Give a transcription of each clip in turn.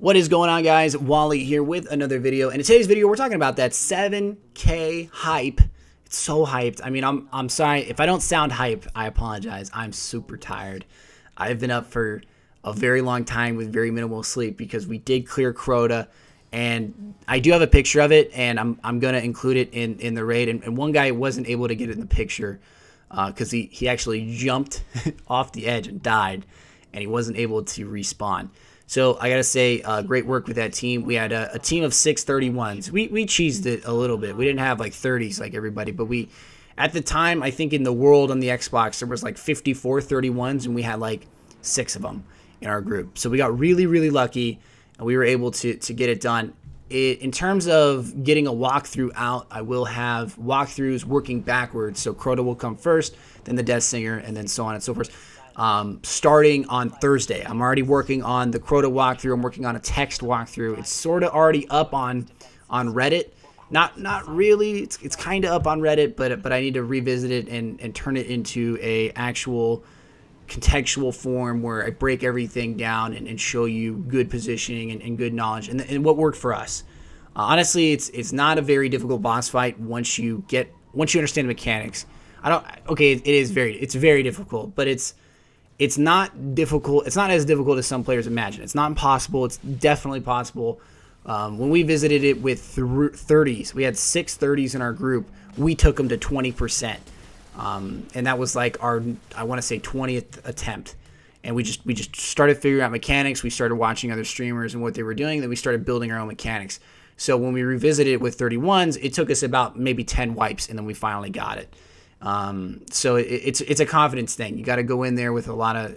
What is going on, guys? Wally here with another video, and in today's video we're talking about that 7K hype. It's so hyped. I mean, I'm sorry if I don't sound hype. I apologize. I'm super tired. I've been up for a very long time with very minimal sleep because we did clear Crota, and I do have a picture of it, and I'm gonna include it in the raid. And one guy wasn't able to get it in the picture because he actually jumped off the edge and died, and he wasn't able to respawn. So I gotta say, great work with that team. We had a team of 631s. We cheesed it a little bit. We didn't have like 30s like everybody, but we, at the time, I think in the world on the Xbox, there was like 54 31s, and we had like 6 of them in our group. So we got really, really lucky, and we were able to get it done. In terms of getting a walkthrough out, I will have walkthroughs working backwards. So Crota will come first, then the DeathSinger, and then so on and so forth. Starting on Thursday. I'm already working on the Crota walkthrough. I'm working on a text walkthrough. It's sort of already up on Reddit. Not really. It's kind of up on Reddit, but I need to revisit it and turn it into a actual contextual form where I break everything down and show you good positioning and good knowledge and what worked for us. Honestly, it's not a very difficult boss fight once you understand the mechanics. It's very difficult, but it's not difficult. It's not as difficult as some players imagine. It's not impossible. It's definitely possible. When we visited it with 30s, we had 6 30s in our group. We took them to 20%, and that was like our, I want to say, 20th attempt. And we just started figuring out mechanics. We started watching other streamers and what they were doing. Then we started building our own mechanics. So when we revisited it with 31s, it took us about maybe 10 wipes, and then we finally got it. So it's a confidence thing. You got to go in there with a lot of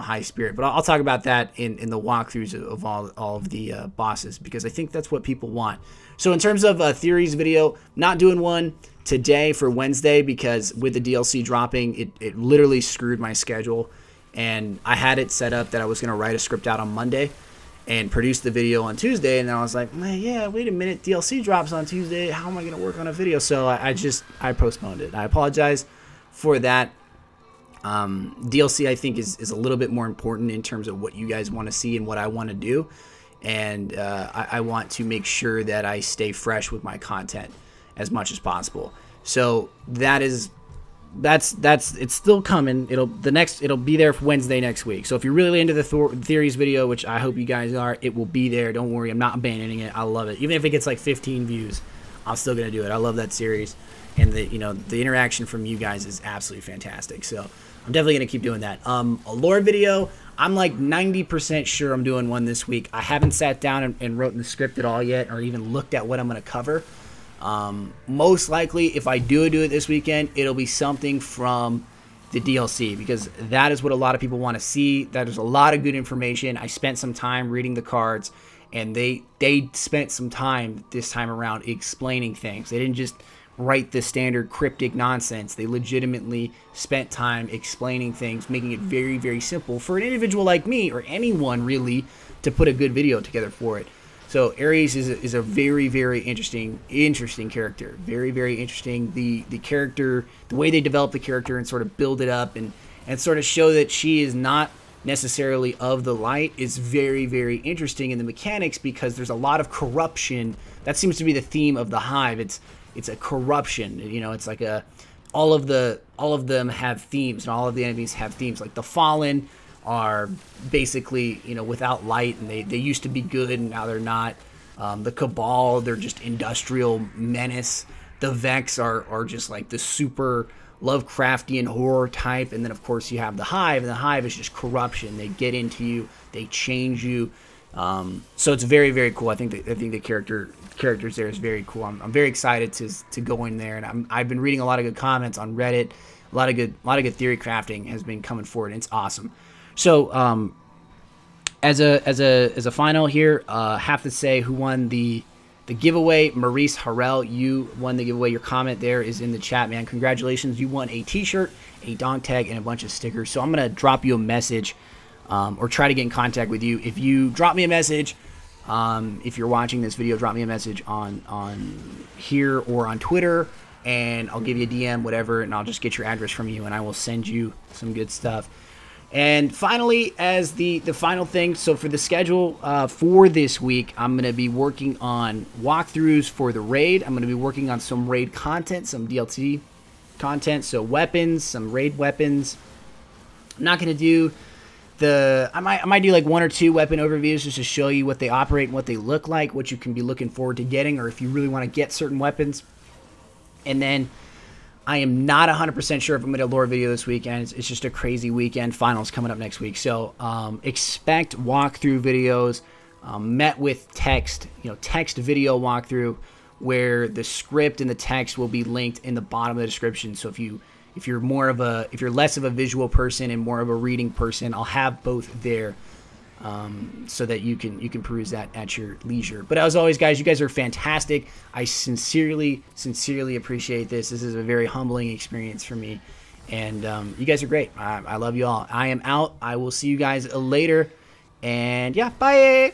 high spirit. But I'll talk about that in the walkthroughs of all of the bosses, because I think that's what people want. So in terms of theories video, not doing one today for Wednesday because with the DLC dropping, it literally screwed my schedule, and I had it set up that I was going to write a script out on Monday and produce the video on Tuesday, and then I was like, yeah, wait a minute, DLC drops on Tuesday, how am I going to work on a video? So I postponed it. I apologize for that. DLC, I think, is a little bit more important in terms of what you guys want to see and what I want to do, and I want to make sure that I stay fresh with my content as much as possible. So it's still coming. It'll be there for Wednesday next week. So if you're really into the theories video, which I hope you guys are, it will be there. Don't worry, I'm not abandoning it. I love it. Even if it gets like 15 views, I'm still gonna do it. I love that series, and the interaction from you guys is absolutely fantastic. So I'm definitely gonna keep doing that. A lore video, I'm like 90% sure I'm doing one this week. I haven't sat down and wrote in the script at all yet, or even looked at what I'm gonna cover. Most likely, if I do it this weekend, it'll be something from the DLC, because that is what a lot of people want to see. That is a lot of good information. I spent some time reading the cards, and they spent some time this time around explaining things. They didn't just write the standard cryptic nonsense. They legitimately spent time explaining things, making it very, very simple for an individual like me, or anyone really, to put a good video together for it. So Ares is a very, very interesting character. Very, very interesting. The character, the way they develop the character and sort of build it up and sort of show that she is not necessarily of the light is very, very interesting in the mechanics, because there's a lot of corruption. That seems to be the theme of the Hive. It's a corruption. It's like all of them have themes, and all of the enemies have themes. Like the Fallen are basically without light, and they used to be good and now they're not. The Cabal, they're just industrial menace. The Vex are just like the super Lovecraftian horror type, and then of course you have the Hive, and the Hive is just corruption. They get into you, they change you. So it's very, very cool. I think the characters there is very cool. I'm very excited to go in there, and I've been reading a lot of good comments on Reddit. A lot of good theory crafting has been coming forward, and it's awesome. So, as a final here, have to say who won the giveaway. Maurice Harrell, you won the giveaway. Your comment there is in the chat, man. Congratulations, you won a t-shirt, a dog tag, and a bunch of stickers. So I'm gonna drop you a message, or try to get in contact with you. If you drop me a message, if you're watching this video, drop me a message on here or on Twitter, and I'll give you a DM, whatever, and I'll just get your address from you, and I will send you some good stuff. And finally, as the final thing, so for the schedule for this week, I'm going to be working on walkthroughs for the raid. I'm going to be working on some raid content, some DLC content, so weapons, some raid weapons. I'm not going to do I might do like 1 or 2 weapon overviews just to show you what they operate and what they look like, what you can be looking forward to getting, or if you really want to get certain weapons. And then I am not 100% sure if I'm going to lore video this weekend. It's just a crazy weekend. Finals coming up next week. So expect walkthrough videos met with text, text video walkthrough, where the script and the text will be linked in the bottom of the description. So if you're less of a visual person and more of a reading person, I'll have both there so that you can peruse that at your leisure. But as always, guys, you guys are fantastic. I sincerely appreciate this. This is a very humbling experience for me, and you guys are great. I love you all. I am out. I will see you guys later, and yeah, bye.